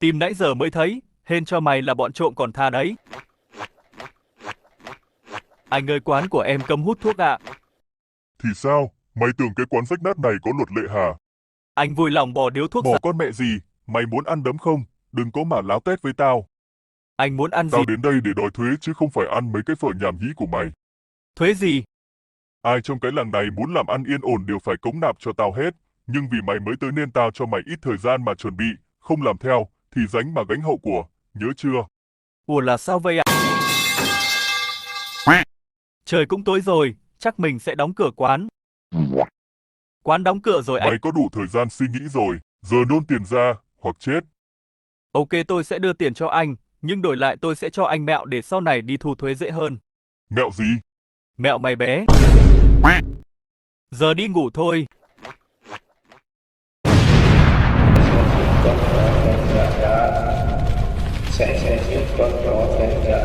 Tìm nãy giờ mới thấy, hên cho mày là bọn trộm còn tha đấy. Anh ơi, quán của em cấm hút thuốc ạ. Thì sao? Mày tưởng cái quán rách nát này có luật lệ hả? Anh vui lòng bỏ điếu thuốc Bỏ ra. con mẹ gì? Mày muốn ăn đấm không? Đừng có mà láo tét với tao. Anh muốn ăn gì? Tao đến đây để đòi thuế chứ không phải ăn mấy cái phở nhảm nhí của mày. Thuế gì? Ai trong cái làng này muốn làm ăn yên ổn đều phải cống nạp cho tao hết. Nhưng vì mày mới tới nên tao cho mày ít thời gian mà chuẩn bị, không làm theo, thì gánh mà gánh hậu của, nhớ chưa? Ủa là sao vậy ạ? Trời cũng tối rồi, chắc mình sẽ đóng cửa quán. Quán đóng cửa rồi anh. Mày có đủ thời gian suy nghĩ rồi, giờ nôn tiền ra, hoặc chết. Ok, tôi sẽ đưa tiền cho anh, nhưng đổi lại tôi sẽ cho anh mẹo để sau này đi thu thuế dễ hơn. Mẹo gì? Mẹo mày bé. Giờ đi ngủ thôi. Sẽ giết con chó thành ra